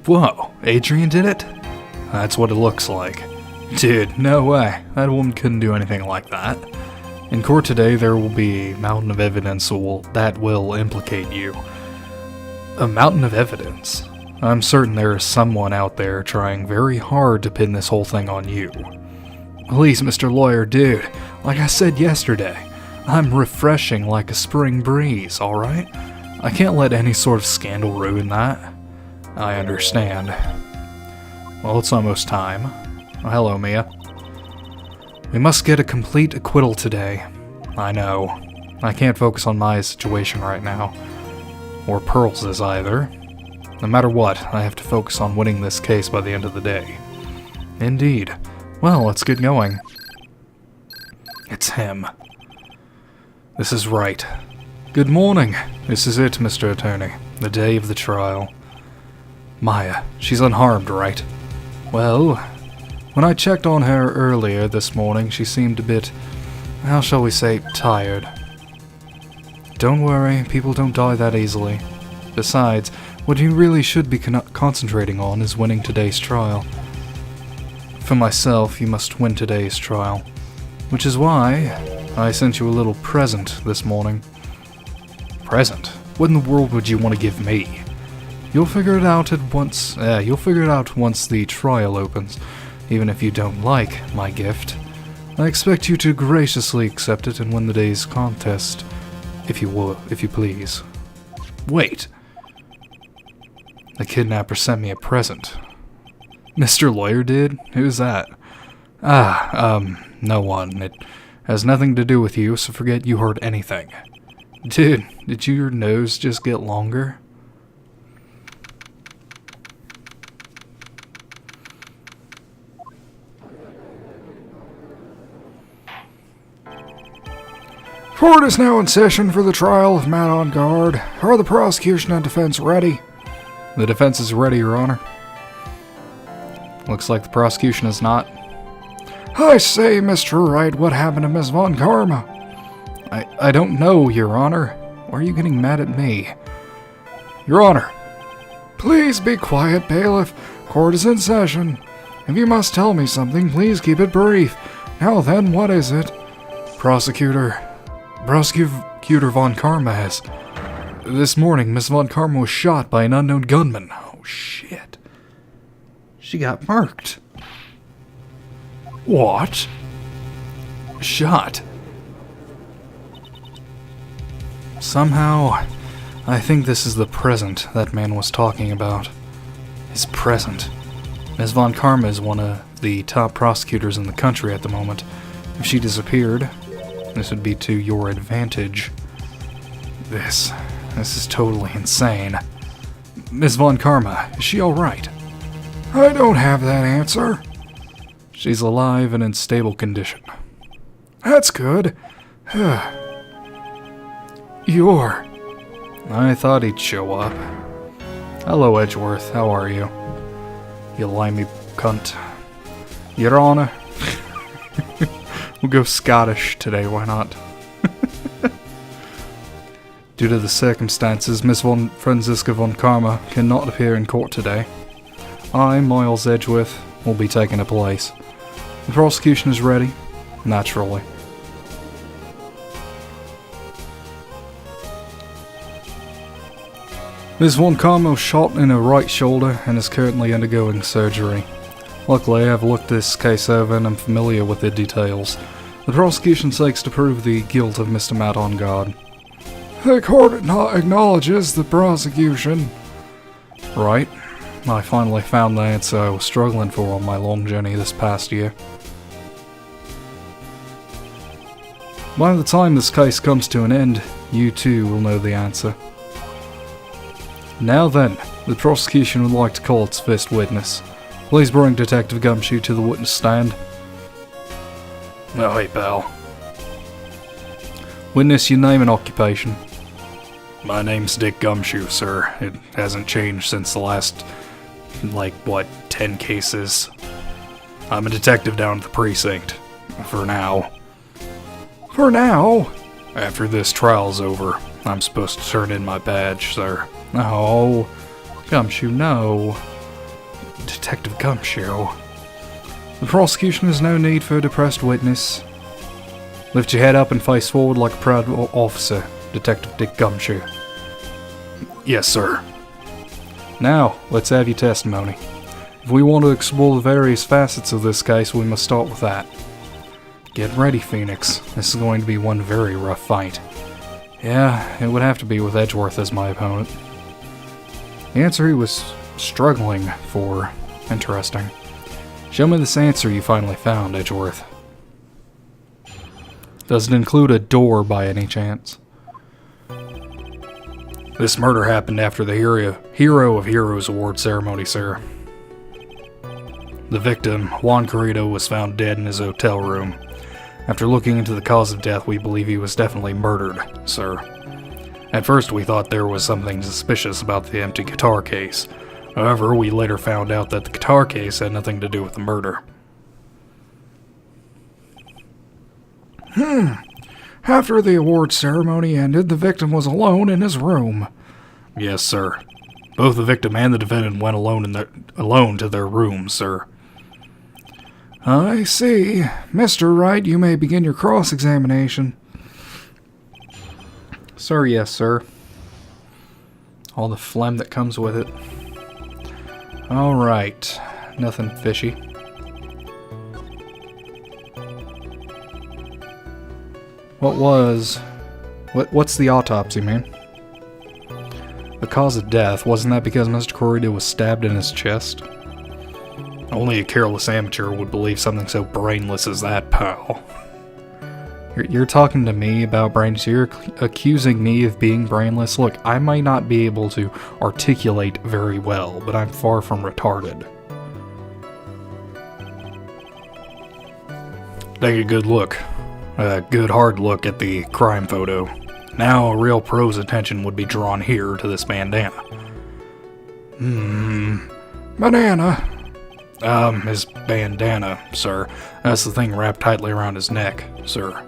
Whoa, Adrian did it? That's what it looks like. Dude, no way. That woman couldn't do anything like that. In court today, there will be a mountain of evidence that will implicate you. A mountain of evidence? I'm certain there is someone out there trying very hard to pin this whole thing on you. Please, Mr. Lawyer, dude, like I said yesterday, I'm refreshing like a spring breeze, alright? I can't let any sort of scandal ruin that. I understand. Well, it's almost time. Oh, hello, Mia. We must get a complete acquittal today. I know. I can't focus on my situation right now. Or Pearl's either. No matter what, I have to focus on winning this case by the end of the day. Indeed. Well, let's get going. It's him. This is right. Good morning. This is it, Mr. Attorney. The day of the trial. Maya, she's unharmed, right? Well, when I checked on her earlier this morning, she seemed a bit, how shall we say, tired. Don't worry, people don't die that easily. Besides, what you really should be concentrating on is winning today's trial. For myself, you must win today's trial. Which is why I sent you a little present this morning. Present? What in the world would you want to give me? You'll figure it out once the trial opens, even if you don't like my gift. I expect you to graciously accept it and win the day's contest, if you please. Wait. The kidnapper sent me a present. Mr. Lawyer did? Who's that? No one. It has nothing to do with you, so forget you heard anything. Dude, did your nose just get longer? Court is now in session for the trial of Matt on guard. Are the prosecution and defense ready? The defense is ready, Your Honor. Looks like the prosecution is not. I say, Mr. Wright, what happened to Miss Von Karma? I don't know, Your Honor. Why are you getting mad at me? Your Honor! Please be quiet, bailiff. Court is in session. If you must tell me something, please keep it brief. Now then, what is it? Prosecutor Von Karma has. This morning, Miss Von Karma was shot by an unknown gunman. Oh, shit. She got murked. What? Shot. Somehow, I think this is the present that man was talking about. His present. Ms. Von Karma is one of the top prosecutors in the country at the moment. If she disappeared, this would be to your advantage. This is totally insane. Ms. Von Karma, is she alright? I don't have that answer. She's alive and in stable condition. That's good. You're... I thought he'd show up. Hello, Edgeworth. How are you? You limey cunt. Your Honor. We'll go Scottish today, why not? Due to the circumstances, Miss Franziska von Karma cannot appear in court today. I, Miles Edgeworth, will be taking her place. The prosecution is ready, naturally. Ms. Von Karma was shot in her right shoulder and is currently undergoing surgery. Luckily, I've looked this case over and I'm familiar with the details. The prosecution seeks to prove the guilt of Mr. Matt on guard. The court acknowledges the prosecution. Right. I finally found the answer I was struggling for on my long journey this past year. By the time this case comes to an end, you too will know the answer. Now then, the prosecution would like to call its first witness. Please bring Detective Gumshoe to the witness stand. Oh, hey, pal. Witness, your name and occupation. My name's Dick Gumshoe, sir. It hasn't changed since the last, 10 cases. I'm a detective down at the precinct. For now. For now? After this trial's over, I'm supposed to turn in my badge, sir. Oh, Gumshoe, no. Detective Gumshoe. The prosecution has no need for a depressed witness. Lift your head up and face forward like a proud officer, Detective Dick Gumshoe. Yes, sir. Now, let's have your testimony. If we want to explore the various facets of this case, we must start with that. Get ready, Phoenix. This is going to be one very rough fight. Yeah, it would have to be with Edgeworth as my opponent. The answer he was struggling for. Interesting. Show me this answer you finally found, Edgeworth. Does it include a door by any chance? This murder happened after the Hero of Heroes award ceremony, sir. The victim, Juan Carrito, was found dead in his hotel room. After looking into the cause of death, we believe he was definitely murdered, sir. At first, we thought there was something suspicious about the empty guitar case. However, we later found out that the guitar case had nothing to do with the murder. After the award ceremony ended, the victim was alone in his room. Yes, sir. Both the victim and the defendant went alone to their rooms, sir. I see. Mr. Wright, you may begin your cross-examination. Sir, yes, sir. All the phlegm that comes with it. Alright. Nothing fishy. What's the autopsy, man? The cause of death, wasn't that because Mr. Carrito was stabbed in his chest? Only a careless amateur would believe something so brainless as that, pal. You're talking to me about brains. You're accusing me of being brainless. Look, I might not be able to articulate very well, but I'm far from retarded. Take a good look. A good hard look at the crime photo. Now a real pro's attention would be drawn here to this bandana. Banana. His bandana, sir. That's the thing wrapped tightly around his neck, sir.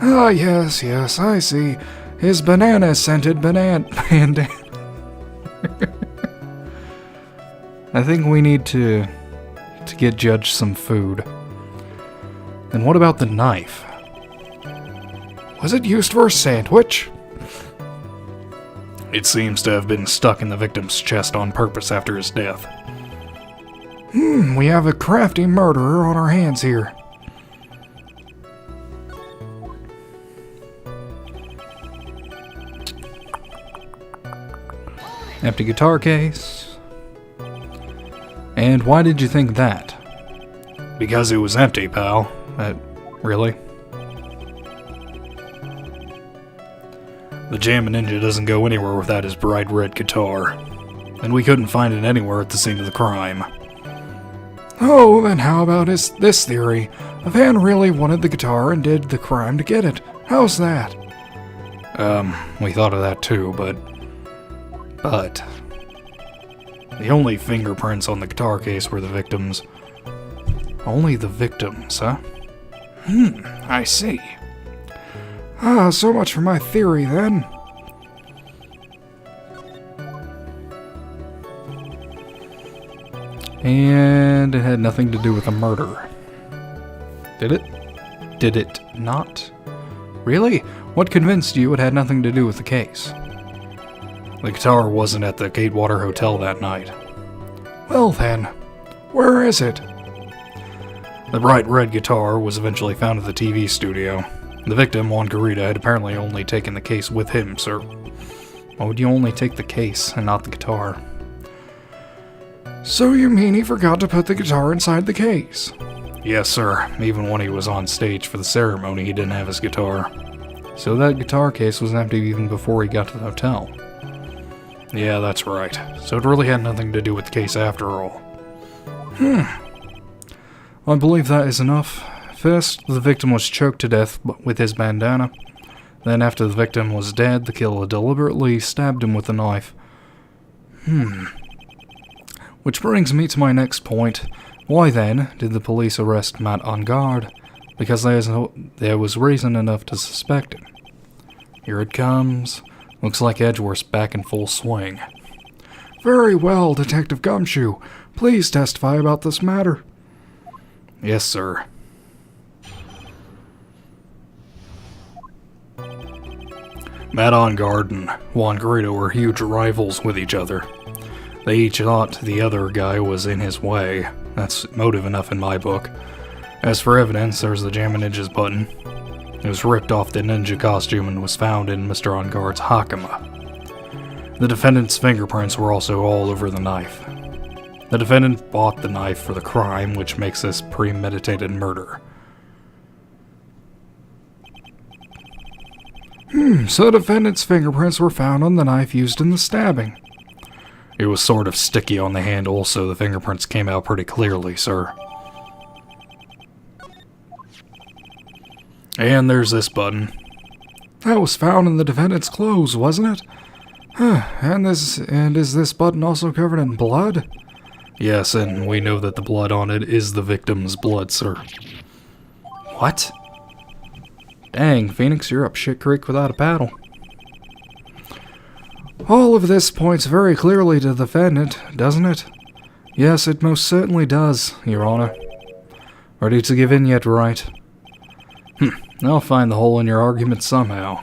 Ah, yes, I see. His banana-scented bandana. I think we need to get Judge some food. And what about the knife? Was it used for a sandwich? It seems to have been stuck in the victim's chest on purpose after his death. We have a crafty murderer on our hands here. Empty guitar case. And why did you think that? Because it was empty, pal. Really? The Jammin' Ninja doesn't go anywhere without his bright red guitar. And we couldn't find it anywhere at the scene of the crime. Oh, then how about this theory? A van really wanted the guitar and did the crime to get it. How's that? We thought of that too, but the only fingerprints on the guitar case were the victims. Only the victims, huh? I see. Ah, so much for my theory, then. And it had nothing to do with a murder. Did it? Did it not? Really? What convinced you it had nothing to do with the case? The guitar wasn't at the Gatewater Hotel that night. Well then, where is it? The bright red guitar was eventually found at the TV studio. The victim, Juan Carrito, had apparently only taken the case with him, sir. Why would you only take the case and not the guitar? So you mean he forgot to put the guitar inside the case? Yes, sir. Even when he was on stage for the ceremony, he didn't have his guitar. So that guitar case was empty even before he got to the hotel. Yeah, that's right. So it really had nothing to do with the case after all. I believe that is enough. First, the victim was choked to death with his bandana. Then, after the victim was dead, the killer deliberately stabbed him with a knife. Which brings me to my next point. Why then did the police arrest Matt on guard? Because there was reason enough to suspect him. Here it comes. Looks like Edgeworth's back in full swing. Very well, Detective Gumshoe. Please testify about this matter. Yes, sir. Matt Engard and Juan Garrido were huge rivals with each other. They each thought the other guy was in his way. That's motive enough in my book. As for evidence, there's the Jammin' Ninja's button. It was ripped off the ninja costume and was found in Mr. Engard's hakama. The defendant's fingerprints were also all over the knife. The defendant bought the knife for the crime, which makes this premeditated murder. So defendant's fingerprints were found on the knife used in the stabbing. It was sort of sticky on the handle, so the fingerprints came out pretty clearly, sir. And there's this button. That was found in the defendant's clothes, wasn't it? And is this button also covered in blood? Yes, and we know that the blood on it is the victim's blood, sir. What? Dang, Phoenix, you're up shit creek without a paddle. All of this points very clearly to the defendant, doesn't it? Yes, it most certainly does, Your Honor. Ready to give in yet, right? I'll find the hole in your argument somehow.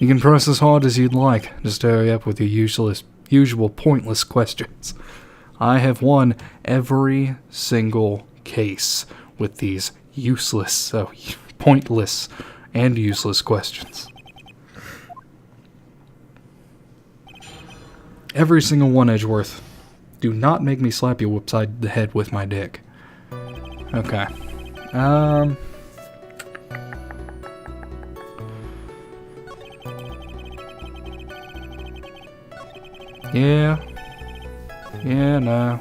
You can press as hard as you'd like, just hurry up with your usual pointless questions. I have won every single case with these pointless and useless questions. Every single one, Edgeworth. Do not make me slap you upside the head with my dick. Okay. Yeah. Yeah, no.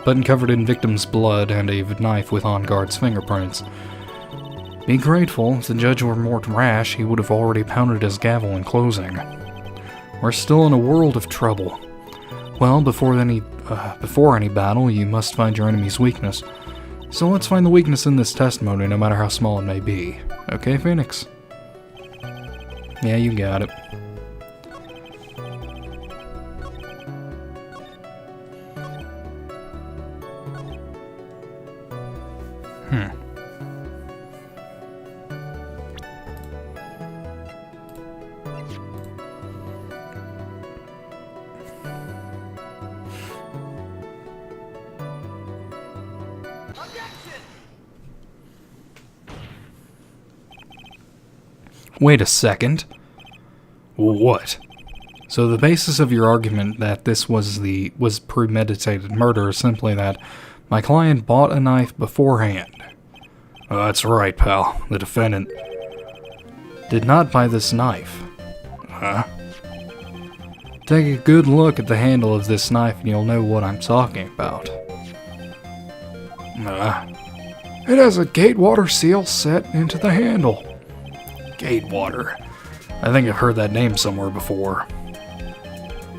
Button covered in victim's blood and a knife with Engard's fingerprints. Be grateful. If the judge were more rash, he would have already pounded his gavel in closing. We're still in a world of trouble. Well, before any battle, you must find your enemy's weakness. So let's find the weakness in this testimony, no matter how small it may be. Okay, Phoenix? Yeah, you got it. Wait a second. What? So the basis of your argument that this was premeditated murder is simply that my client bought a knife beforehand. Oh, that's right, pal. The defendant did not buy this knife. Huh? Take a good look at the handle of this knife and you'll know what I'm talking about. It has a Gatewater seal set into the handle. Gatewater. I think I've heard that name somewhere before.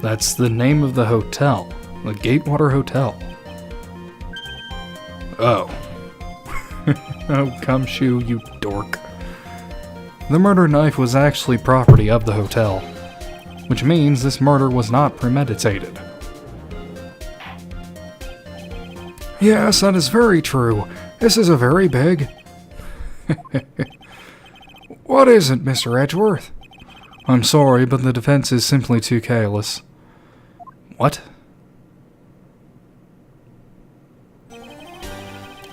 That's the name of the hotel. The Gatewater Hotel. Oh. Oh, come shoo, you dork. The murder knife was actually property of the hotel, which means this murder was not premeditated. Yes, that is very true. This is a very big... What is it, Mr. Edgeworth? I'm sorry, but the defense is simply too careless. What?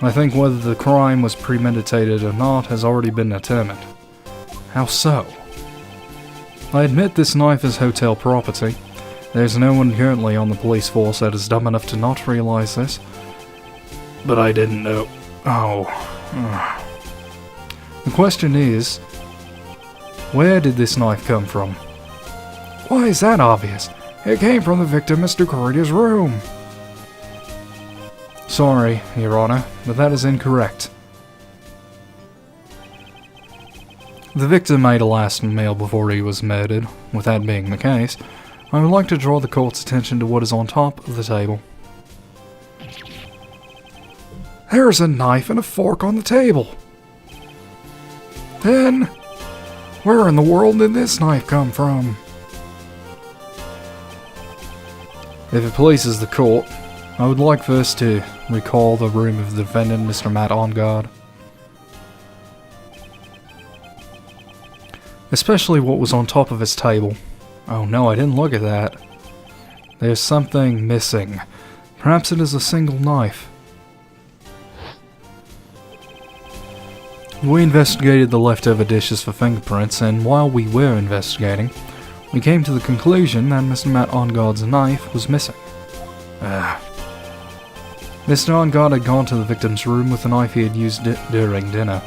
I think whether the crime was premeditated or not has already been determined. How so? I admit this knife is hotel property. There's no one currently on the police force that is dumb enough to not realize this. But I didn't know. Oh. The question is, where did this knife come from? Why is that obvious? It came from the victim, Mr. Corrida's room. Sorry, Your Honor, but that is incorrect. The victim made a last mail before he was murdered. With that being the case, I would like to draw the court's attention to what is on top of the table. There's a knife and a fork on the table. Then, where in the world did this knife come from? If it pleases the court, I would like first to recall the room of the defendant, Mr. Matt Ongard. Especially what was on top of his table. Oh no, I didn't look at that. There's something missing. Perhaps it is a single knife. We investigated the leftover dishes for fingerprints, and while we were investigating, we came to the conclusion that Mr. Matt Ongard's knife was missing. Mr. Ongard had gone to the victim's room with a knife he had used during dinner.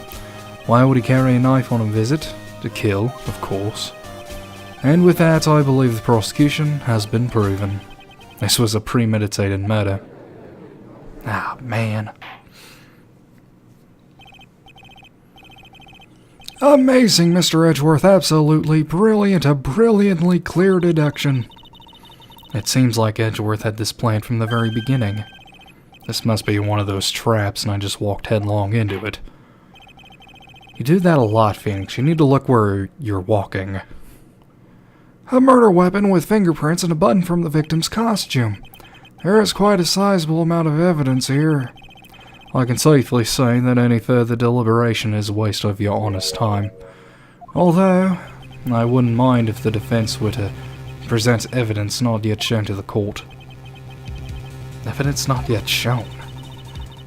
Why would he carry a knife on a visit? To kill, of course. And with that, I believe the prosecution has been proven. This was a premeditated murder. Ah, man. Amazing, Mr. Edgeworth. Absolutely brilliant. A brilliantly clear deduction. It seems like Edgeworth had this plan from the very beginning. This must be one of those traps, and I just walked headlong into it. You do that a lot, Phoenix. You need to look where you're walking. A murder weapon with fingerprints and a button from the victim's costume. There is quite a sizable amount of evidence here. I can safely say that any further deliberation is a waste of your honest time. Although, I wouldn't mind if the defense were to present evidence not yet shown to the court. Evidence not yet shown?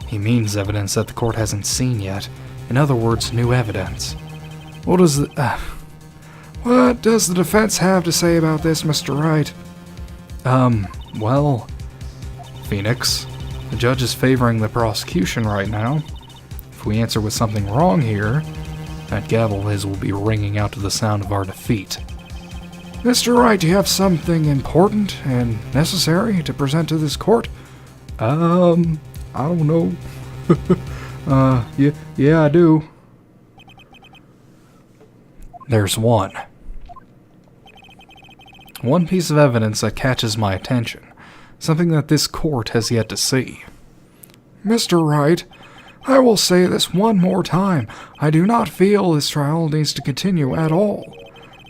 He means evidence that the court hasn't seen yet. In other words, new evidence. What does the... What does the defense have to say about this, Mr. Wright? Well... Phoenix, the judge is favoring the prosecution right now. If we answer with something wrong here, that gavel of his will be ringing out to the sound of our defeat. Mr. Wright, do you have something important and necessary to present to this court? I don't know. Yeah, I do. There's one. One piece of evidence that catches my attention. Something that this court has yet to see. Mr. Wright, I will say this one more time. I do not feel this trial needs to continue at all.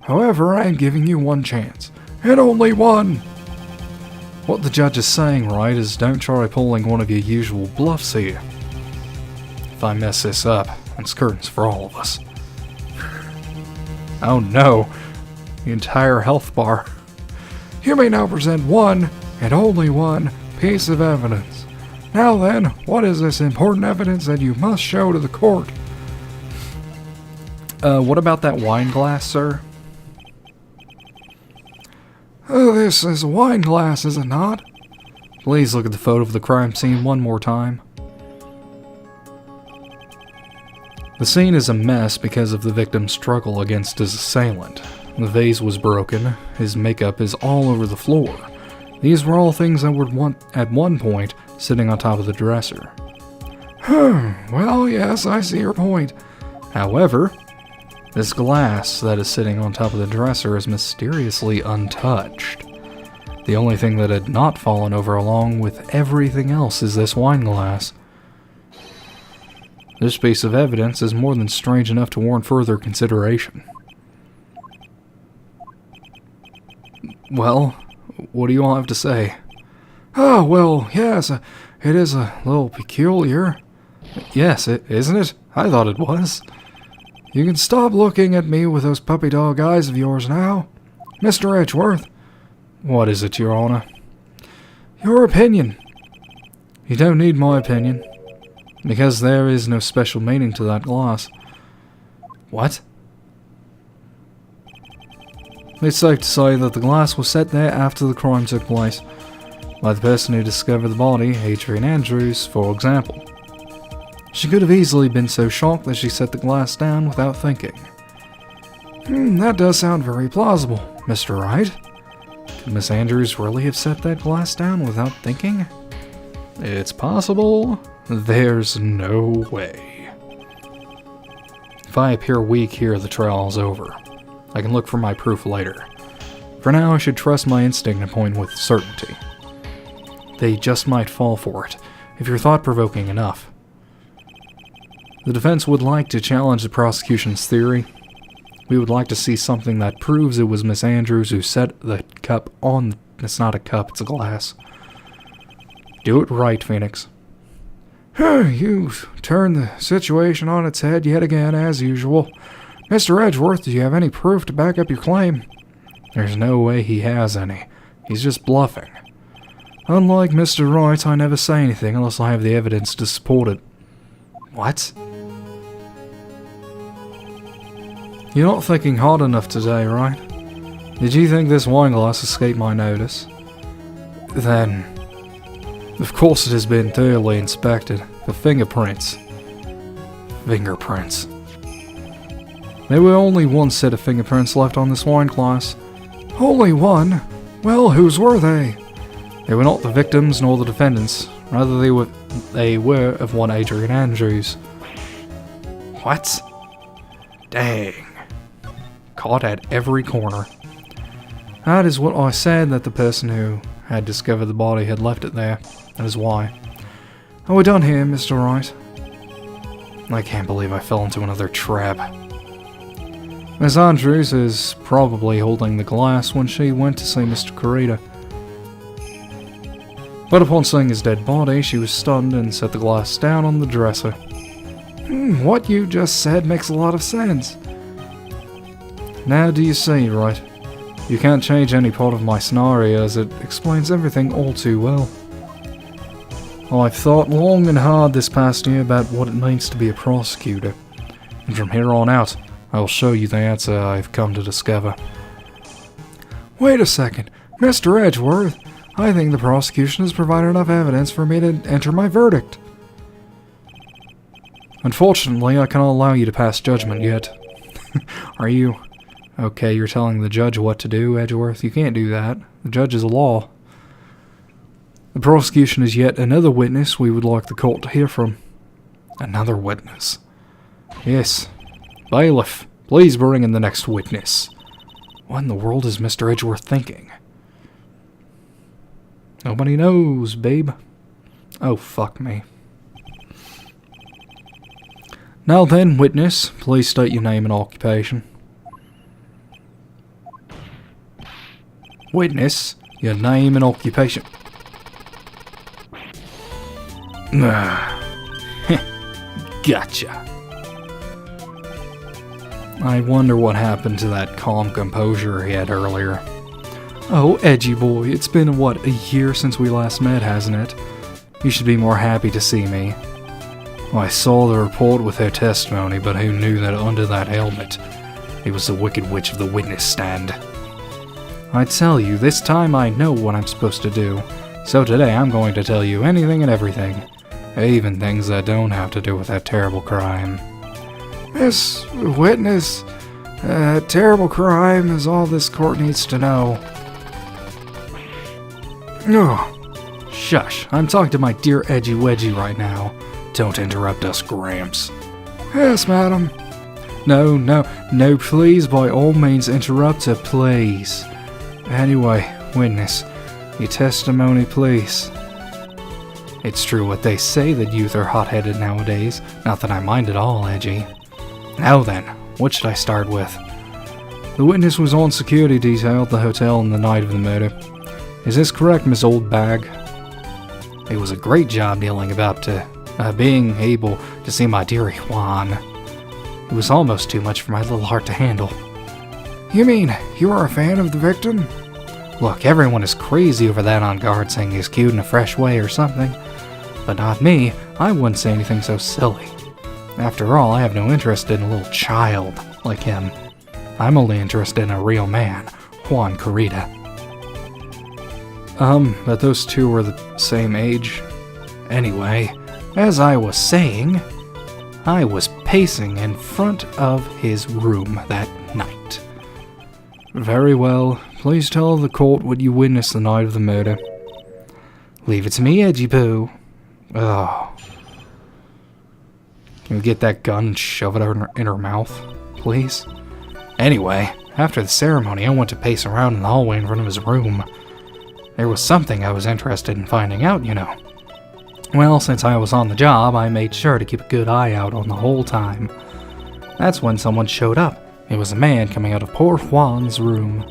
However, I am giving you one chance. And only one. What the judge is saying, right, is don't try pulling one of your usual bluffs here. If I mess this up, it's curtains for all of us. Oh no, the entire health bar. You may now present one, and only one, piece of evidence. Now then, what is this important evidence that you must show to the court? What about that wine glass, sir? This is a wine glass, is it not? Please look at the photo of the crime scene one more time. The scene is a mess because of the victim's struggle against his assailant. The vase was broken, his makeup is all over the floor. These were all things that were at one point sitting on top of the dresser. Well, yes, I see your point. However, this glass that is sitting on top of the dresser is mysteriously untouched. The only thing that had not fallen over along with everything else is this wine glass. This piece of evidence is more than strange enough to warrant further consideration. Well, what do you all have to say? Oh, well, yes, it is a little peculiar. Yes, isn't it? I thought it was. You can stop looking at me with those puppy dog eyes of yours now. Mr. Edgeworth. What is it, Your Honor? Your opinion. You don't need my opinion, because there is no special meaning to that glass. What? It's safe to say that the glass was set there after the crime took place, by the person who discovered the body, Adrian Andrews, for example. She could have easily been so shocked that she set the glass down without thinking. That does sound very plausible, Mr. Wright. Could Miss Andrews really have set that glass down without thinking? It's possible. There's no way. If I appear weak here, the trial is over. I can look for my proof later. For now, I should trust my instinct and point with certainty. They just might fall for it, if you're thought-provoking enough. The defense would like to challenge the prosecution's theory. We would like to see something that proves it was Miss Andrews who set the cup on... It's not a cup, it's a glass. Do it right, Phoenix. You turned the situation on its head yet again, as usual. Mr. Edgeworth, do you have any proof to back up your claim? There's no way he has any. He's just bluffing. Unlike Mr. Wright, I never say anything unless I have the evidence to support it. What? You're not thinking hard enough today, right? Did you think this wine glass escaped my notice? Then, of course it has been thoroughly inspected for fingerprints. Fingerprints. There were only one set of fingerprints left on this wine glass. Only one? Well, whose were they? They were not the victims nor the defendants. Rather, they were of one Adrian Andrews. What? Dang. Caught at every corner. That is what I said, that the person who had discovered the body had left it there. That is why. Are we done here, Mr. Wright? I can't believe I fell into another trap. Miss Andrews is probably holding the glass when she went to see Mr. Carita. But upon seeing his dead body, she was stunned and set the glass down on the dresser. What you just said makes a lot of sense. Now do you see, Wright? You can't change any part of my scenario as it explains everything all too well. I've thought long and hard this past year about what it means to be a prosecutor, and from here on out, I will show you the answer I've come to discover. Wait a second, Mr. Edgeworth. I think the prosecution has provided enough evidence for me to enter my verdict. Unfortunately, I cannot allow you to pass judgment yet. Are you... Okay, you're telling the judge what to do, Edgeworth? You can't do that. The judge is a law. The prosecution is yet another witness we would like the court to hear from. Another witness? Yes. Bailiff, please bring in the next witness. What in the world is Mr. Edgeworth thinking? Nobody knows, babe. Oh, fuck me. Now then, witness, please state your name and occupation. Witness, your name and occupation. Gotcha. I wonder what happened to that calm composure he had earlier. Oh, Edgy boy, it's been, what, a year since we last met, hasn't it? You should be more happy to see me. I saw the report with her testimony, but who knew that under that helmet, it was the Wicked Witch of the witness stand. I tell you, this time I know what I'm supposed to do, so today I'm going to tell you anything and everything, even things that don't have to do with that terrible crime. Miss Witness, terrible crime is all this court needs to know. Ugh. Shush, I'm talking to my dear Edgy Wedgie right now. Don't interrupt us, Gramps. Yes, madam. No, please, by all means interrupt her, please. Anyway, witness, your testimony, please. It's true what they say that youth are hot-headed nowadays. Not that I mind at all, Edgy. Now then, what should I start with? The witness was on security detail at the hotel on the night of the murder. Is this correct, Miss Old Bag? It was a great job dealing about being able to see my dearie Juan. It was almost too much for my little heart to handle. You mean you are a fan of the victim? Look, everyone is crazy over that on guard saying he's cute in a fresh way or something. But not me. I wouldn't say anything so silly. After all, I have no interest in a little child like him. I'm only interested in a real man, Juan Carita. But those two were the same age. Anyway, as I was saying, I was pacing in front of his room that night. Very well, please tell the court what you witnessed the night of the murder. Leave it to me, Edgy Poo. Oh. Can you get that gun and shove it in her mouth, please? Anyway, after the ceremony, I went to pace around in the hallway in front of his room. There was something I was interested in finding out, you know. Well, since I was on the job, I made sure to keep a good eye out on the whole time. That's when someone showed up. It was a man coming out of poor Juan's room.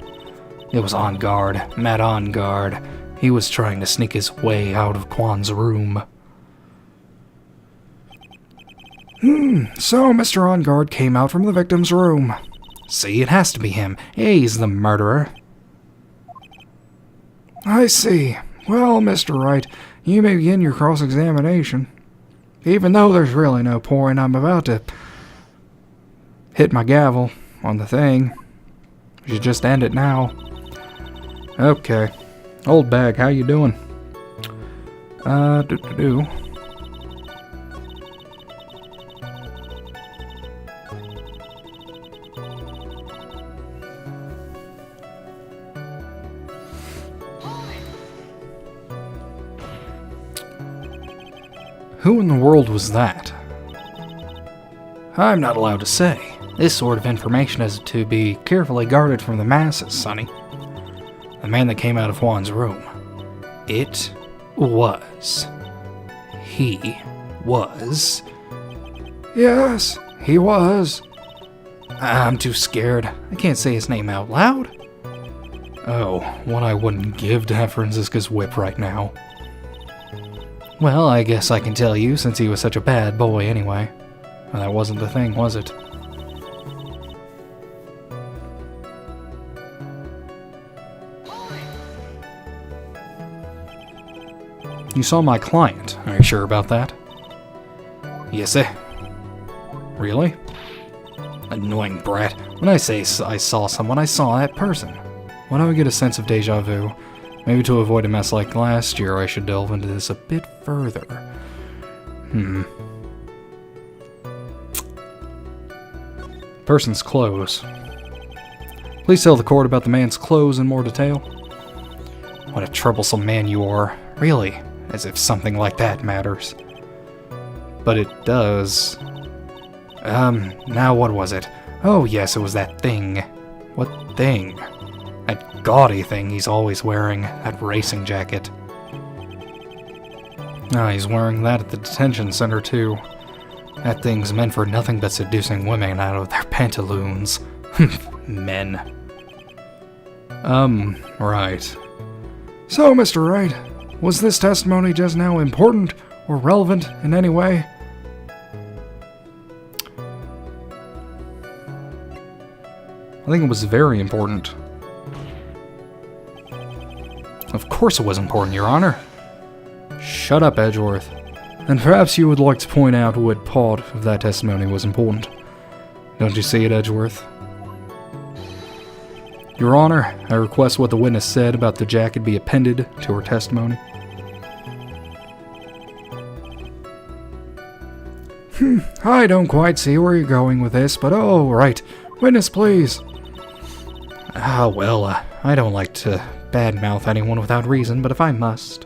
It was on guard, Matt on guard. He was trying to sneak his way out of Juan's room. So Mr. On Guard came out from the victim's room. See, it has to be him. He's the murderer. I see. Well, Mr. Wright, you may begin your cross-examination. Even though there's really no point, I'm about to hit my gavel on the thing. We should just end it now. Okay. Old bag, how you doing? Who in the world was that? I'm not allowed to say. This sort of information is to be carefully guarded from the masses, Sonny. The man that came out of Juan's room. It was. He was. Yes, he was. I'm too scared. I can't say his name out loud. Oh, what I wouldn't give to have Francisca's whip right now. Well, I guess I can tell you since he was such a bad boy anyway. Well, that wasn't the thing, was it? You saw my client. Are you sure about that? Yes, sir. Really? Annoying brat. When I say I saw someone, I saw that person. Why do I get a sense of deja vu? Maybe to avoid a mess like last year, I should delve into this a bit further. Person's clothes. Please tell the court about the man's clothes in more detail. What a troublesome man you are. Really, as if something like that matters. But it does. Now what was it? Oh yes, it was that thing. What thing? That gaudy thing he's always wearing, that racing jacket. Ah, he's wearing that at the detention center too. That thing's meant for nothing but seducing women out of their pantaloons. Men. Right. So, Mr. Wright, was this testimony just now important or relevant in any way? I think it was very important. Of course it was important, Your Honor. Shut up, Edgeworth. And perhaps you would like to point out what part of that testimony was important. Don't you see it, Edgeworth? Your Honor, I request what the witness said about the jacket be appended to her testimony. I don't quite see where you're going with this, but oh, right. Witness, please. Ah, well, I don't like to badmouth anyone without reason, but if I must.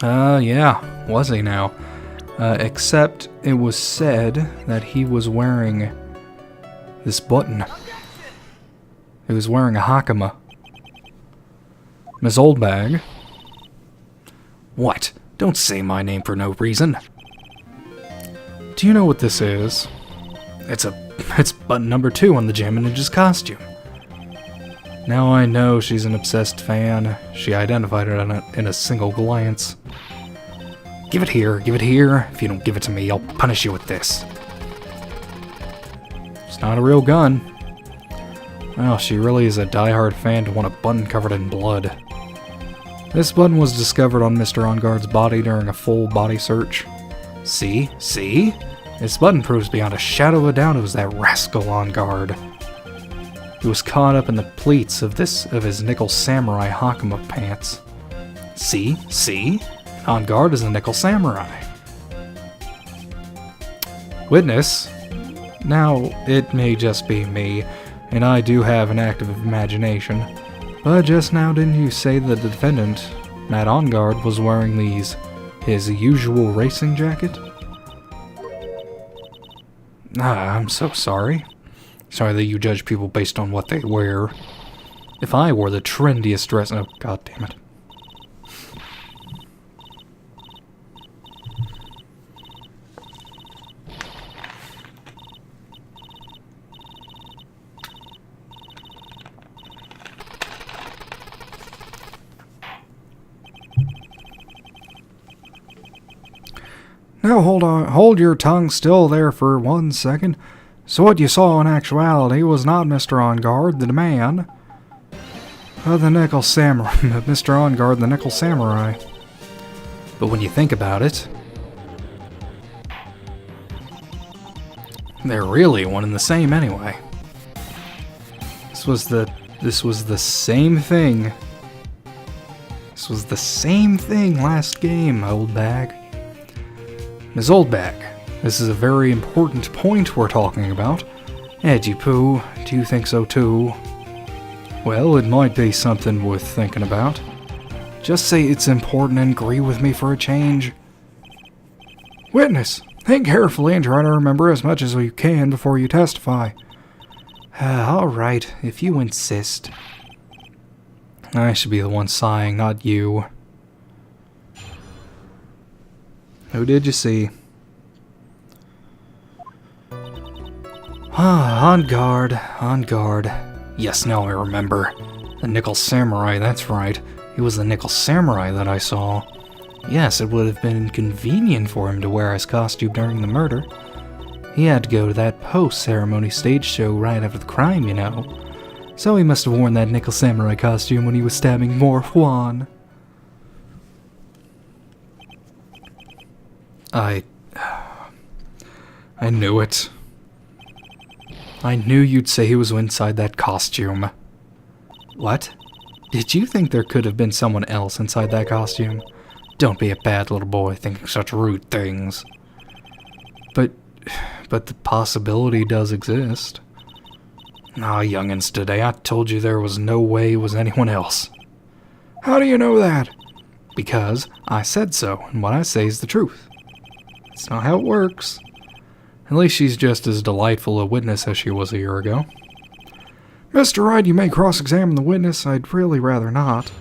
Yeah, was he now? Except it was said that he was wearing this button. He was wearing a hakama. Miss Oldbag. What? Don't say my name for no reason. Do you know what this is? It's button number 2 on the Jammin' Ninja's costume. Now I know she's an obsessed fan. She identified it in a single glance. Give it here, give it here. If you don't give it to me, I'll punish you with this. It's not a real gun. Well, she really is a die-hard fan to want a button covered in blood. This button was discovered on Mr. On Guard's body during a full body search. See? See? This button proves beyond a shadow of a doubt it was that rascal On Guard. He was caught up in the pleats of his nickel samurai hakama pants. See? See? On Guard is a nickel samurai. Witness? Now, it may just be me, and I do have an active imagination, but just now didn't you say the defendant, Matt On Guard, was wearing his usual racing jacket? I'm so sorry. Sorry that you judge people based on what they wear. If I wore the trendiest dress... Oh, god damn it. Now hold your tongue still there for 1 second. So what you saw in actuality was not Mr. On Guard, the man, the Nickel Samurai, Mr. On Guard, the Nickel Samurai. But when you think about it, they're really one and the same anyway. This was the same thing. This was the same thing last game, old bag. Ms. Oldbag, this is a very important point we're talking about. Edgy Poo, do you think so too? Well, it might be something worth thinking about. Just say it's important and agree with me for a change. Witness, think carefully and try to remember as much as you can before you testify. Alright, if you insist. I should be the one sighing, not you. Who did you see? On guard, on guard. Yes, now I remember. The Nickel Samurai, that's right. It was the Nickel Samurai that I saw. Yes, it would have been inconvenient for him to wear his costume during the murder. He had to go to that post-ceremony stage show right after the crime, you know. So he must have worn that Nickel Samurai costume when he was stabbing more Juan. I knew it. I knew you'd say he was inside that costume. What? Did you think there could have been someone else inside that costume? Don't be a bad little boy thinking such rude things. But the possibility does exist. Ah, youngins today, I told you there was no way it was anyone else. How do you know that? Because I said so, and what I say is the truth. It's not how it works. At least she's just as delightful a witness as she was a year ago. Mr. Wright, you may cross-examine the witness. I'd really rather not.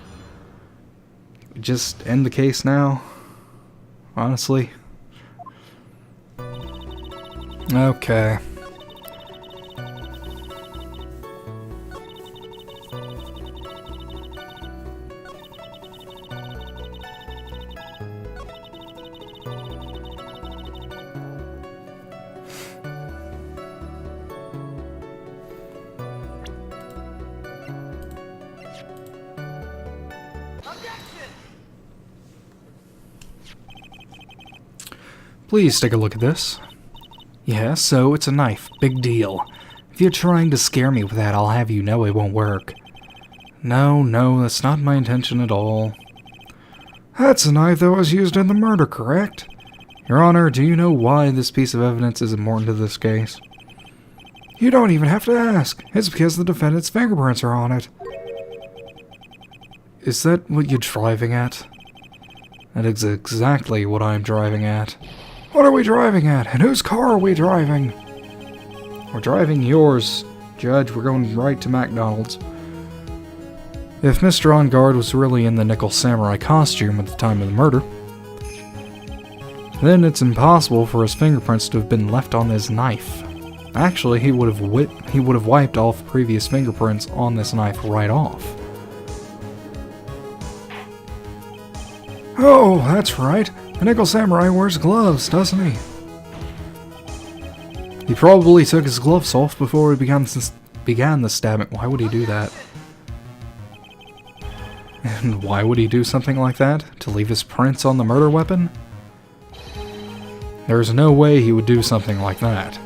Just end the case now. Honestly. Okay. Please take a look at this. Yeah, so it's a knife. Big deal. If you're trying to scare me with that, I'll have you know it won't work. No, that's not my intention at all. That's a knife that was used in the murder, correct? Your Honor, do you know why this piece of evidence is important to this case? You don't even have to ask. It's because the defendant's fingerprints are on it. Is that what you're driving at? That is exactly what I'm driving at. What are we driving at? And whose car are we driving? We're driving yours, Judge. We're going right to McDonald's. If Mr. On Guard was really in the Nickel Samurai costume at the time of the murder, then it's impossible for his fingerprints to have been left on this knife. Actually, he would have wiped off previous fingerprints on this knife right off. Oh, that's right. The Nickel Samurai wears gloves, doesn't he? He probably took his gloves off before he began the stabbing. Why would he do that? And why would he do something like that? To leave his prints on the murder weapon? There's no way he would do something like that.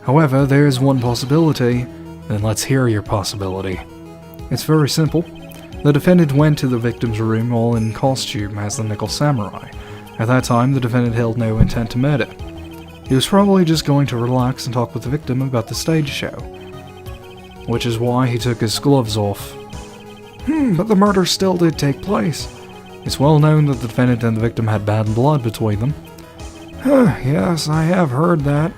However, there is one possibility. Then let's hear your possibility. It's very simple. The defendant went to the victim's room all in costume as the Nickel Samurai. At that time, the defendant held no intent to murder. He was probably just going to relax and talk with the victim about the stage show. Which is why he took his gloves off. But the murder still did take place. It's well known that the defendant and the victim had bad blood between them. Yes, I have heard that.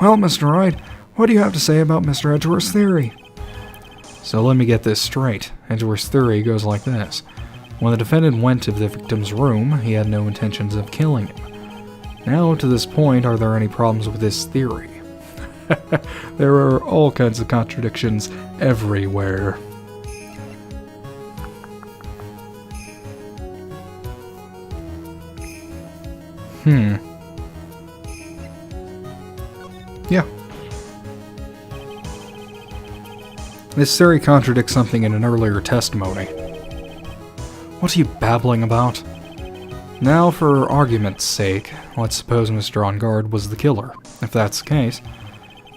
Well, Mr. Wright, what do you have to say about Mr. Edgeworth's theory? So let me get this straight. Edgeworth's theory goes like this. When the defendant went to the victim's room, he had no intentions of killing him. Now, to this point, are there any problems with this theory? There are all kinds of contradictions everywhere. Yeah. This theory contradicts something in an earlier testimony. What are you babbling about? Now, for argument's sake, let's suppose Mr. On Guard was the killer. If that's the case,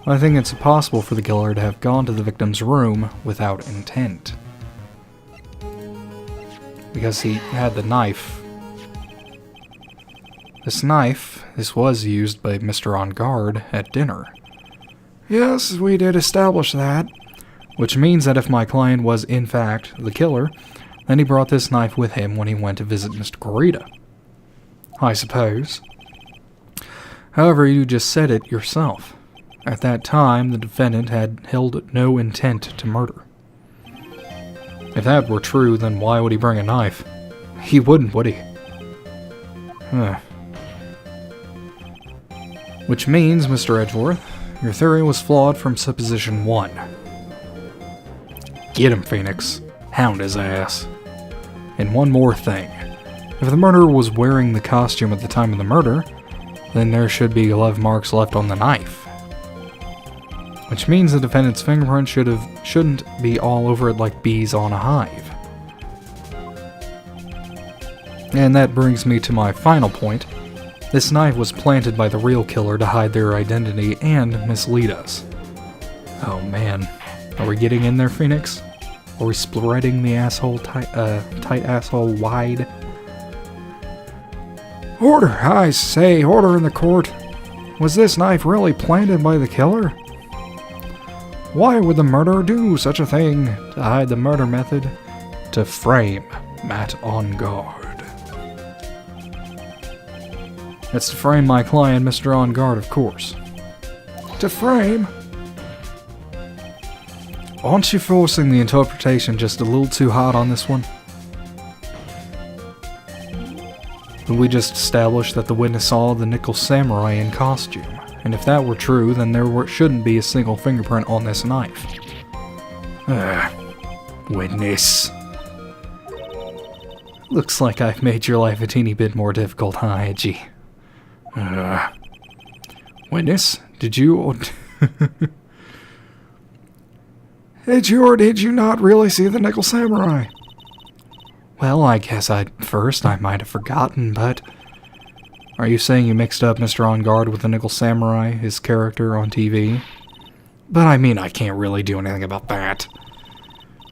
I think it's impossible for the killer to have gone to the victim's room without intent. Because he had the knife. This was used by Mr. On Guard at dinner. Yes, we did establish that. Which means that if my client was in fact the killer, then he brought this knife with him when he went to visit Mr. Corita. I suppose. However, you just said it yourself. At that time, the defendant had held no intent to murder. If that were true, then why would he bring a knife? He wouldn't, would he? Which means, Mr. Edgeworth, your theory was flawed from supposition 1. Get him, Phoenix. Hound his ass. And one more thing. If the murderer was wearing the costume at the time of the murder, then there should be glove marks left on the knife. Which means the defendant's fingerprint shouldn't be all over it like bees on a hive. And that brings me to my final point. This knife was planted by the real killer to hide their identity and mislead us. Oh man. Are we getting in there, Phoenix? Are we spreading the asshole tight asshole wide? Order, I say, order in the court. Was this knife really planted by the killer? Why would the murderer do such a thing to hide the murder method? To frame Matt On Guard. That's to frame my client, Mr. On Guard, of course. To frame? Aren't you forcing the interpretation just a little too hard on this one? We just established that the witness saw the nickel samurai in costume, and if that were true, then there shouldn't be a single fingerprint on this knife. Witness. Looks like I've made your life a teeny bit more difficult, huh, Edgy? Witness, did you... Did you or did you not really see the nickel samurai? Well, I guess at first I might have forgotten, but... Are you saying you mixed up Mr. On Guard with the Nickel Samurai, his character on TV? But I mean, I can't really do anything about that.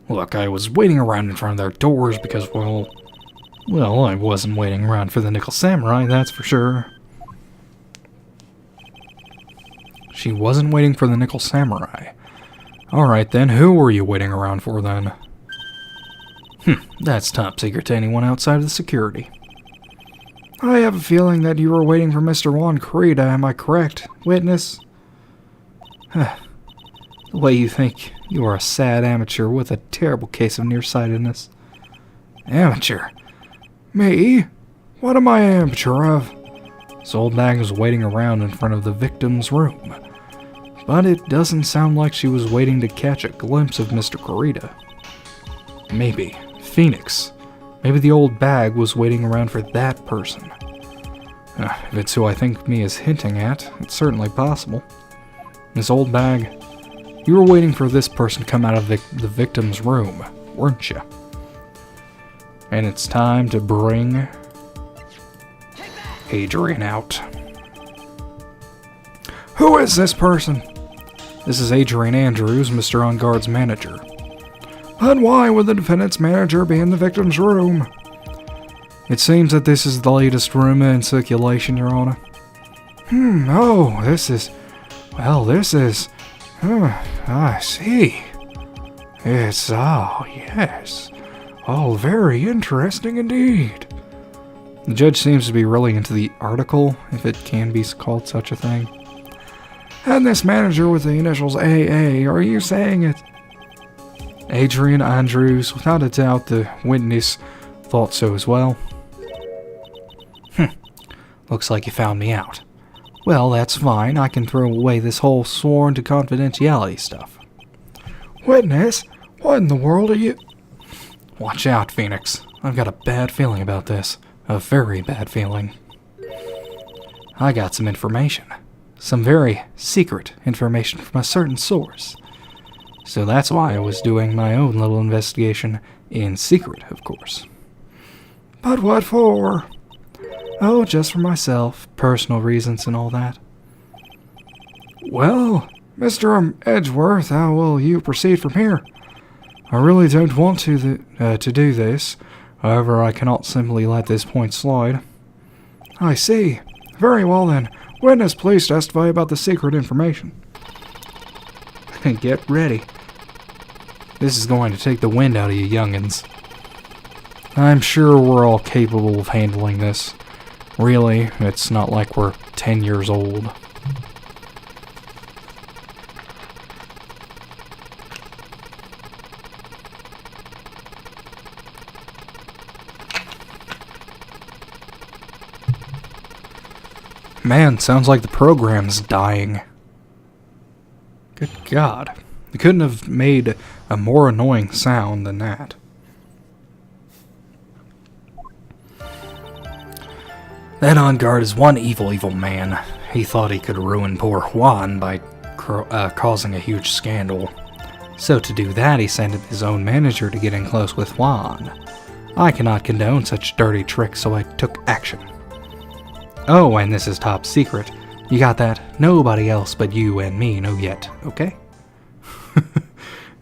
Look, I was waiting around in front of their doors because, well, I wasn't waiting around for the Nickel Samurai, that's for sure. She wasn't waiting for the Nickel Samurai. Alright then, who were you waiting around for then? That's top secret to anyone outside of the security. I have a feeling that you were waiting for Mr. Juan Corita, am I correct, witness? The way you think, you are a sad amateur with a terrible case of nearsightedness. Amateur? Me? What am I amateur of? This old bag was waiting around in front of the victim's room. But it doesn't sound like she was waiting to catch a glimpse of Mr. Corita. Maybe. Phoenix. Maybe the old bag was waiting around for that person. If it's who I think me is hinting at, it's certainly possible. This old bag, you were waiting for this person to come out of the victim's room, weren't you? And it's time to bring Adrian out. Who is this person? This is Adrian Andrews, Mr. On Guard's manager. But why would the defendant's manager be in the victim's room? It seems that this is the latest rumor in circulation, Your Honor. Oh, this is... I see. It's, yes. Very interesting indeed. The judge seems to be really into the article, if it can be called such a thing. And this manager with the initials AA, are you saying it? Adrian Andrews, without a doubt the witness thought so as well. Looks like you found me out. Well, that's fine. I can throw away this whole sworn to confidentiality stuff. Witness? What in the world are you... Watch out, Phoenix. I've got a bad feeling about this. A very bad feeling. I got some information. Some very secret information from a certain source. So that's why I was doing my own little investigation in secret, of course. But what for? Oh, just for myself, personal reasons and all that. Well, Mr. Edgeworth, how will you proceed from here? I really don't want to do this. However, I cannot simply let this point slide. I see. Very well then. Witness, please testify about the secret information. Get ready. This is going to take the wind out of you youngins. I'm sure we're all capable of handling this. Really, it's not like we're 10 years old. Man, sounds like the program's dying. Good God. They couldn't have made a more annoying sound than that. That on guard is one evil man. He thought he could ruin poor Juan by causing a huge scandal. So to do that, he sent his own manager to get in close with Juan. I cannot condone such dirty tricks, so I took action. Oh, and this is top secret. You got that? Nobody else but you and me know yet, okay?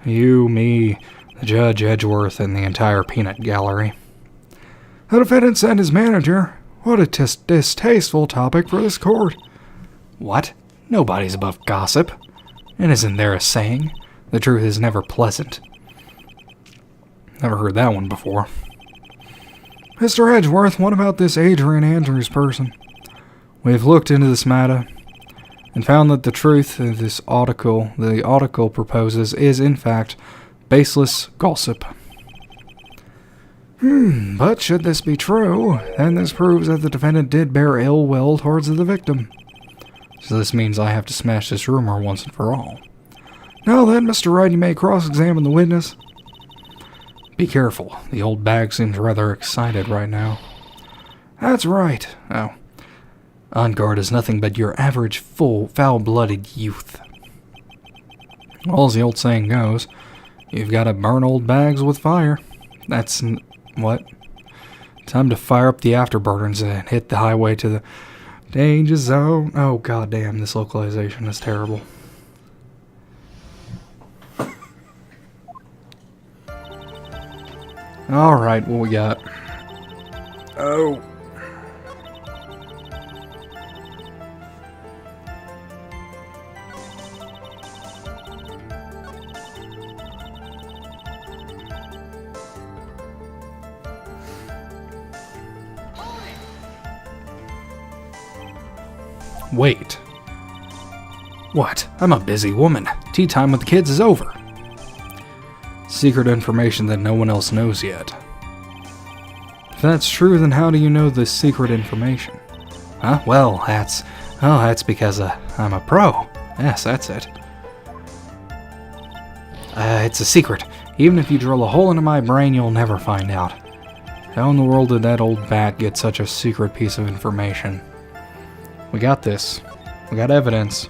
You, me, the Judge Edgeworth, and the entire peanut gallery. The defendant and his manager. What a distasteful topic for this court. What? Nobody's above gossip. And isn't there a saying? The truth is never pleasant. Never heard that one before. Mr. Edgeworth, what about this Adrian Andrews person? We've looked into this matter and found that the truth of the article proposes is, in fact, baseless gossip. But should this be true, then this proves that the defendant did bear ill will towards the victim. So this means I have to smash this rumor once and for all. Now then, Mr. Wright, you may cross-examine the witness. Be careful. The old bag seems rather excited right now. That's right. Oh. On guard is nothing but your average foul-blooded youth. Well, as the old saying goes, you've got to burn old bags with fire. That's... what? Time to fire up the afterburners and hit the highway to the danger zone. Oh, goddamn, this localization is terrible. Alright, what we got? Oh. Wait. What? I'm a busy woman. Tea time with the kids is over. Secret information that no one else knows yet. If that's true, then how do you know this secret information? Huh? Well, that's because I'm a pro. Yes, that's it. It's a secret. Even if you drill a hole into my brain, you'll never find out. How in the world did that old bat get such a secret piece of information? We got this. We got evidence.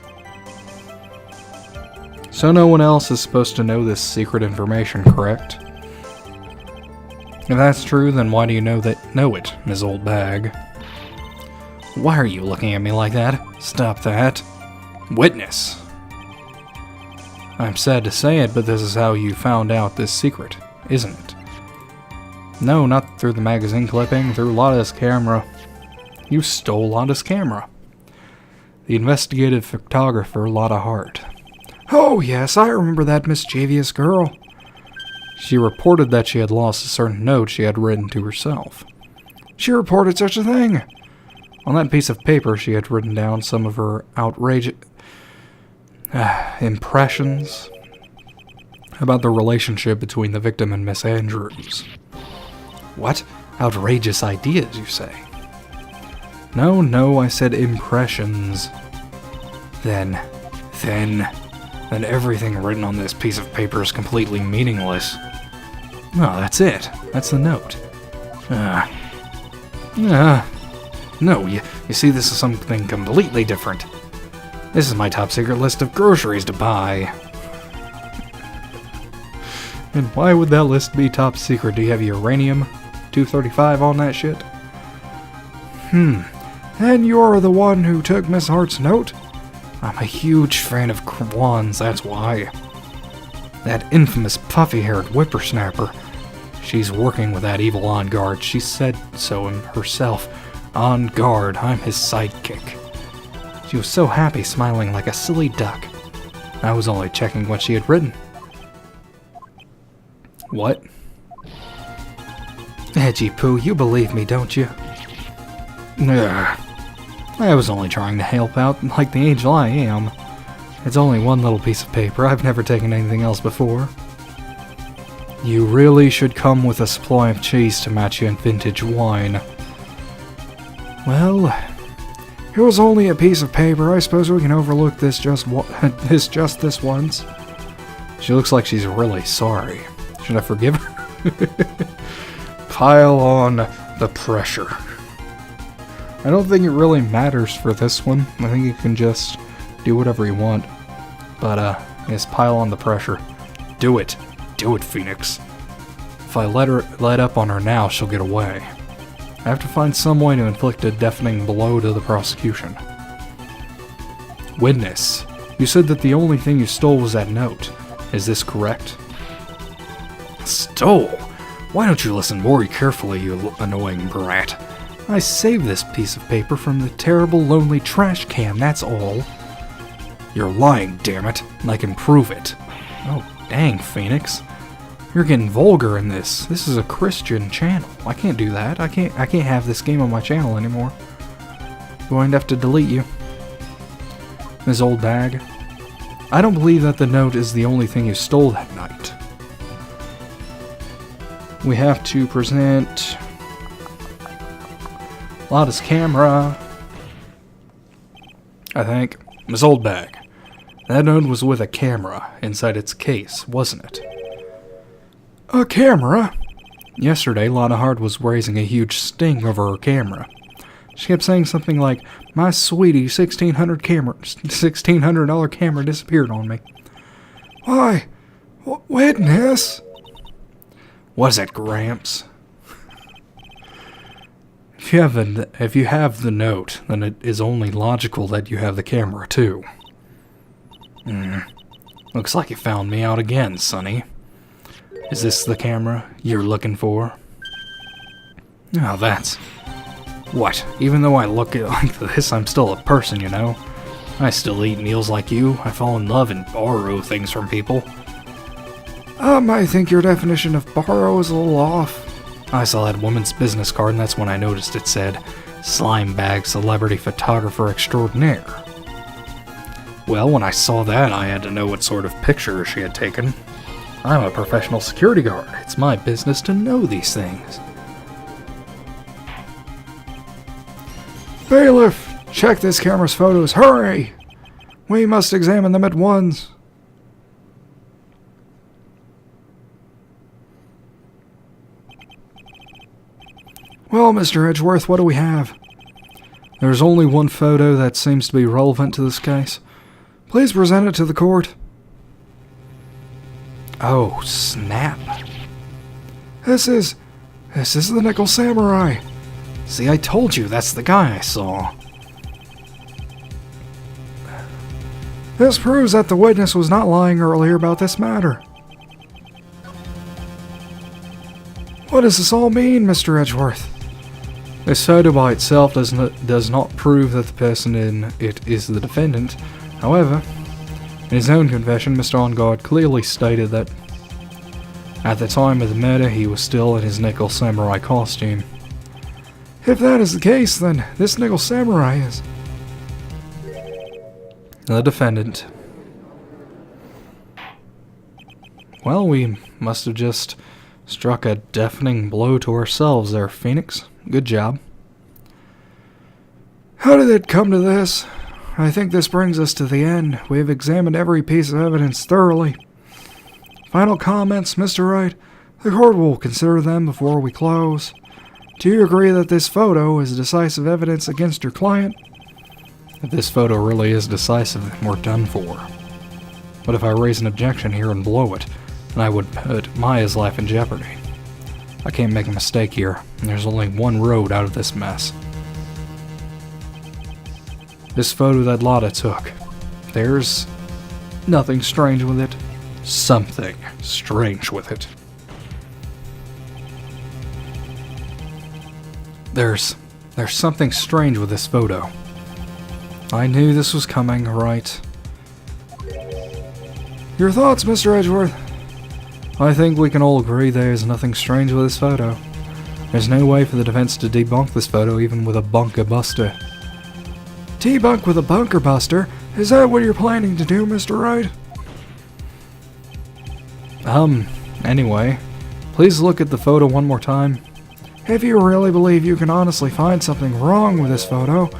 So no one else is supposed to know this secret information, correct? If that's true, then why do you know it, Ms. Old Bag? Why are you looking at me like that? Stop that. Witness! I'm sad to say it, but this is how you found out this secret, isn't it? No, not through the magazine clipping, through Lotta's camera. You stole Lotta's camera. The investigative photographer, Lotta Hart. Oh, yes, I remember that mischievous girl. She reported that she had lost a certain note she had written to herself. She reported such a thing. On that piece of paper, she had written down some of her outrageous impressions about the relationship between the victim and Miss Andrews. What? Outrageous ideas, you say? No, I said impressions. Then everything written on this piece of paper is completely meaningless. No, that's it. That's the note. No, you see, this is something completely different. This is my top secret list of groceries to buy. And why would that list be top secret? Do you have uranium-235 on that shit? And you're the one who took Miss Hart's note? I'm a huge fan of Kwan's, that's why. That infamous puffy-haired whippersnapper. She's working with that evil on guard. She said so herself. On guard, I'm his sidekick. She was so happy, smiling like a silly duck. I was only checking what she had written. What? Edgy Poo, you believe me, don't you? Ugh. I was only trying to help out like the angel I am. It's only one little piece of paper. I've never taken anything else before. You really should come with a supply of cheese to match you in vintage wine. Well, it was only a piece of paper. I suppose we can overlook this just this once. She looks like she's really sorry. Should I forgive her? Pile on the pressure. I don't think it really matters for this one. I think you can just do whatever you want. But, just pile on the pressure. Do it. Do it, Phoenix. If I let up on her now, she'll get away. I have to find some way to inflict a deafening blow to the prosecution. Witness, you said that the only thing you stole was that note. Is this correct? Stole? Why don't you listen more carefully, you annoying brat? I saved this piece of paper from the terrible, lonely trash can, that's all. You're lying, damn it, and I can prove it. Oh, dang, Phoenix. You're getting vulgar in this. This is a Christian channel. I can't do that. I can't have this game on my channel anymore. I'm going to have to delete you. This old bag. I don't believe that the note is the only thing you stole that night. We have to present Lotta's camera. I think. Miss Oldbag. That note was with a camera inside its case, wasn't it? A camera? Yesterday, Lotta Hart was raising a huge sting over her camera. She kept saying something like, "My sweetie, $1,600 camera disappeared on me." Why? Witness? What is it, Gramps? If you have the note, then it is only logical that you have the camera too. Looks like you found me out again, Sonny. Is this the camera you're looking for? Oh, that's... What? Even though I look like this, I'm still a person, you know? I still eat meals like you. I fall in love and borrow things from people. I think your definition of borrow is a little off. I saw that woman's business card, and that's when I noticed it said, "Slime Bag Celebrity Photographer Extraordinaire." Well, when I saw that, I had to know what sort of picture she had taken. I'm a professional security guard. It's my business to know these things. Bailiff, check this camera's photos. Hurry! We must examine them at once. Well, Mr. Edgeworth, what do we have? There's only one photo that seems to be relevant to this case. Please present it to the court. Oh, snap. This is the Nickel Samurai. See, I told you, that's the guy I saw. This proves that the witness was not lying earlier about this matter. What does this all mean, Mr. Edgeworth? This photo by itself does not prove that the person in it is the defendant. However, in his own confession, Mr. On-Guard clearly stated that at the time of the murder, he was still in his Nickel Samurai costume. If that is the case, then this Nickel Samurai is the defendant. Well, we must have just struck a deafening blow to ourselves there, Phoenix. Good job. How did it come to this? I think this brings us to the end. We have examined every piece of evidence thoroughly. Final comments, Mr. Wright? The court will consider them before we close. do you agree that this photo is decisive evidence against your client? If this photo really is decisive, then we're done for. But if I raise an objection here and blow it, then I would put Maya's life in jeopardy. I can't make a mistake here, and there's only one road out of this mess. This photo that Lotta took, there's nothing strange with it. Something strange with it. There's something strange with this photo. I knew this was coming, right? Your thoughts, Mr. Edgeworth? I think we can all agree there's nothing strange with this photo. There's no way for the defense to debunk this photo even with a bunker buster. Debunk with a bunker buster? Is that what you're planning to do, Mr. Wright? Anyway, please look at the photo one more time. If you really believe you can honestly find something wrong with this photo,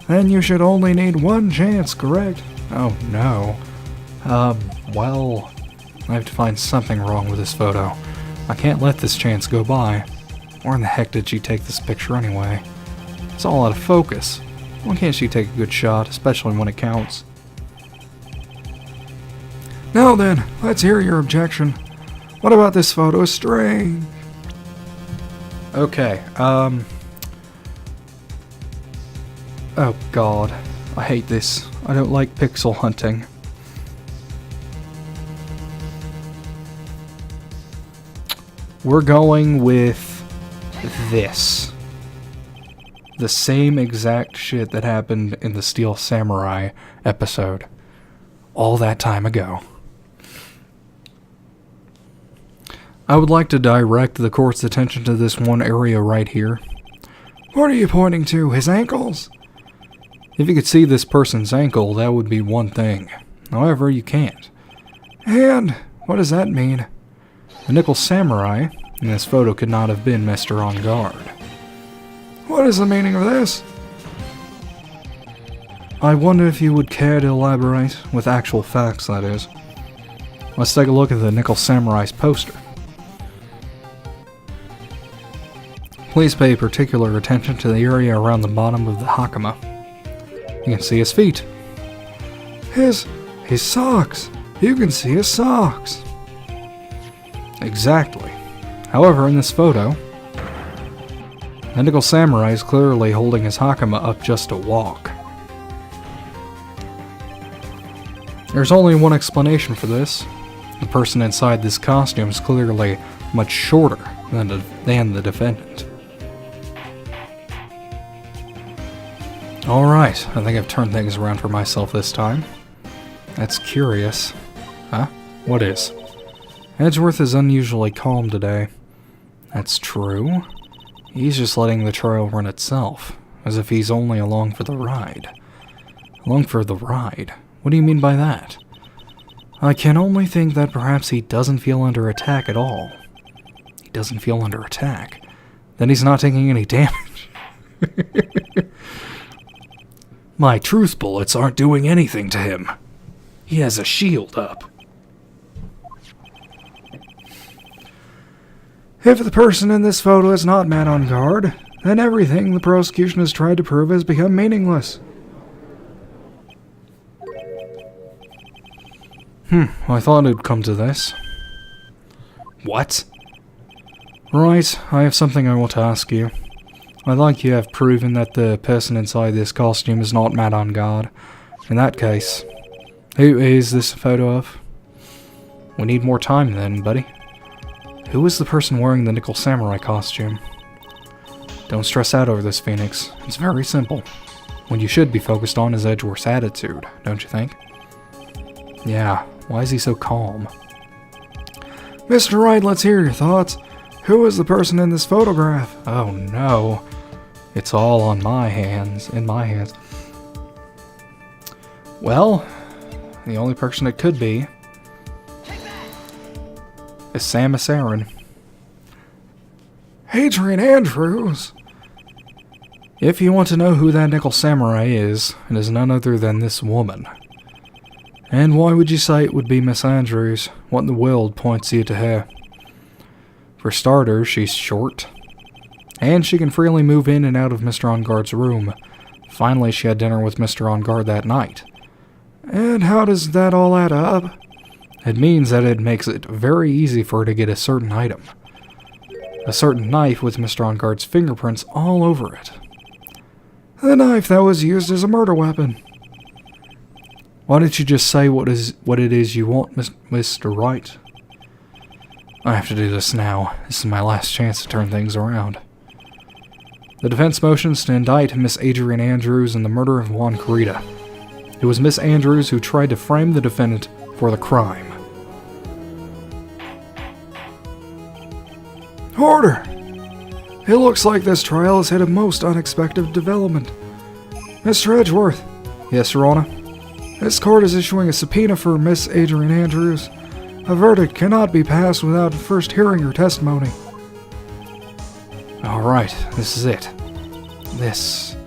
then you should only need one chance, correct? Oh no. Well, I have to find something wrong with this photo. I can't let this chance go by. Where in the heck did she take this picture anyway? It's all out of focus. Why can't she take a good shot, especially when it counts? Now then, let's hear your objection. What about this photo is strange? Okay, oh god. I hate this. I don't like pixel hunting. We're going with this. The same exact shit that happened in the Steel Samurai episode. All that time ago. I would like to direct the court's attention to this one area right here. What are you pointing to? His ankles? If you could see this person's ankle, that would be one thing. However, you can't. And what does that mean? The Nickel Samurai in this photo could not have been Mr. On Guard. What is the meaning of this? I wonder if you would care to elaborate, with actual facts, that is. Let's take a look at the Nickel Samurai's poster. Please pay particular attention to the area around the bottom of the hakama. You can see his feet. His socks. You can see his socks. Exactly. However, in this photo, the Nickel Samurai is clearly holding his hakama up just to walk. There's only one explanation for this. The person inside this costume is clearly much shorter than the defendant. Alright, I think I've turned things around for myself this time. That's curious. Huh? What is? Edgeworth is unusually calm today. That's true. He's just letting the trial run itself, as if he's only along for the ride. Along for the ride? What do you mean by that? I can only think that perhaps he doesn't feel under attack at all. He doesn't feel under attack. Then he's not taking any damage. My truth bullets aren't doing anything to him. He has a shield up. If the person in this photo is not man on guard, then everything the prosecution has tried to prove has become meaningless. I thought it'd come to this. What? Right, I have something I want to ask you. I think you have proven that the person inside this costume is not mad on guard. In that case, who is this a photo of? We need more time then, buddy. Who is the person wearing the Nickel Samurai costume? Don't stress out over this, Phoenix. It's very simple. What you should be focused on is Edgeworth's attitude, don't you think? Yeah, why is he so calm? Mr. Wright, let's hear your thoughts. Who is the person in this photograph? Oh no. It's all on my hands, in my hands. Well, the only person it could be is Samus Aran. Adrian Andrews? If you want to know who that Nickel Samurai is, it is none other than this woman. And why would you say it would be Miss Andrews? What in the world points you to her? For starters, she's short. and she can freely move in and out of Mr. Engarde's room. Finally, she had dinner with Mr. Engarde that night. And how does that all add up? It means that it makes it very easy for her to get a certain item. A certain knife with Mr. Engarde's fingerprints all over it. The knife that was used as a murder weapon. Why don't you just say what it is you want, Mr. Wright? I have to do this now. This is my last chance to turn things around. The defense motions to indict Miss Adrian Andrews in the murder of Juan Carita. It was Miss Andrews who tried to frame the defendant for the crime. Order! It looks like this trial has had a most unexpected development. Mr. Edgeworth. Yes, Your Honor? This court is issuing a subpoena for Miss Adrian Andrews. A verdict cannot be passed without first hearing her testimony. Alright, this is it. This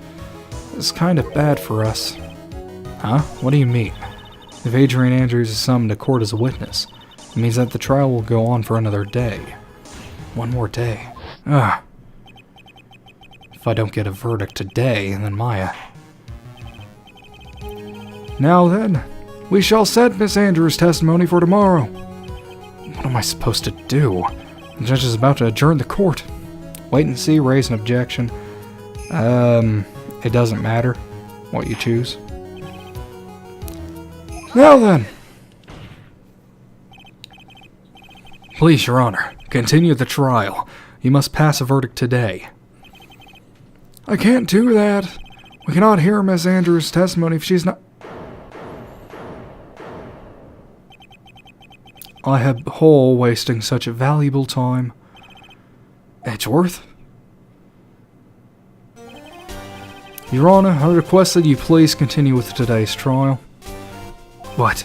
is kind of bad for us. Huh? What do you mean? If Adrian Andrews is summoned to court as a witness, it means that the trial will go on for another day. One more day. Ugh. If I don't get a verdict today, then Maya... Now then, we shall set Miss Andrews' testimony for tomorrow. What am I supposed to do? The judge is about to adjourn the court. Wait and see, raise an objection. It doesn't matter what you choose. Now then. Please, Your Honor, continue the trial. You must pass a verdict today. I can't do that. We cannot hear Miss Andrews' testimony if she's not... I abhor wasting such a valuable time. Edgeworth? Your Honor, I request that you please continue with today's trial. What?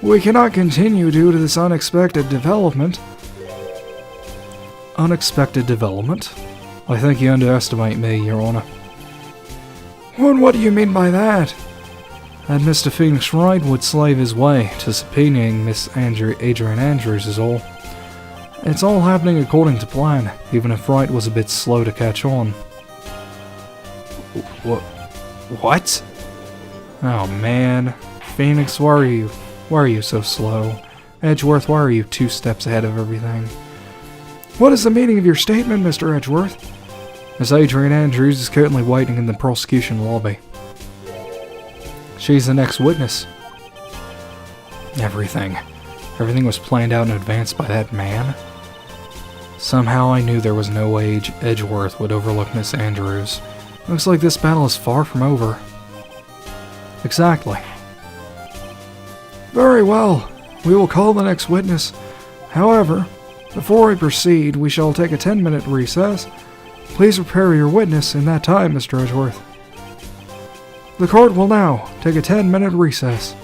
We cannot continue due to this unexpected development. Unexpected development? I think you underestimate me, Your Honor. And what do you mean by that? That Mr. Phoenix Wright would slave his way to subpoenaing Miss Adrian Andrews is all. It's all happening according to plan, even if Wright was a bit slow to catch on. What? Oh man. Phoenix, why are you so slow? Edgeworth, why are you 2 steps ahead of everything? What is the meaning of your statement, Mr. Edgeworth? Miss Adrian Andrews is currently waiting in the prosecution lobby. She's the next witness. Everything was planned out in advance by that man. Somehow I knew there was no way Edgeworth would overlook Miss Andrews. Looks like this battle is far from over. Exactly. Very well. We will call the next witness. However, before we proceed, we shall take a 10-minute recess. Please prepare your witness in that time, Mr. Edgeworth. The court will now take a 10-minute recess.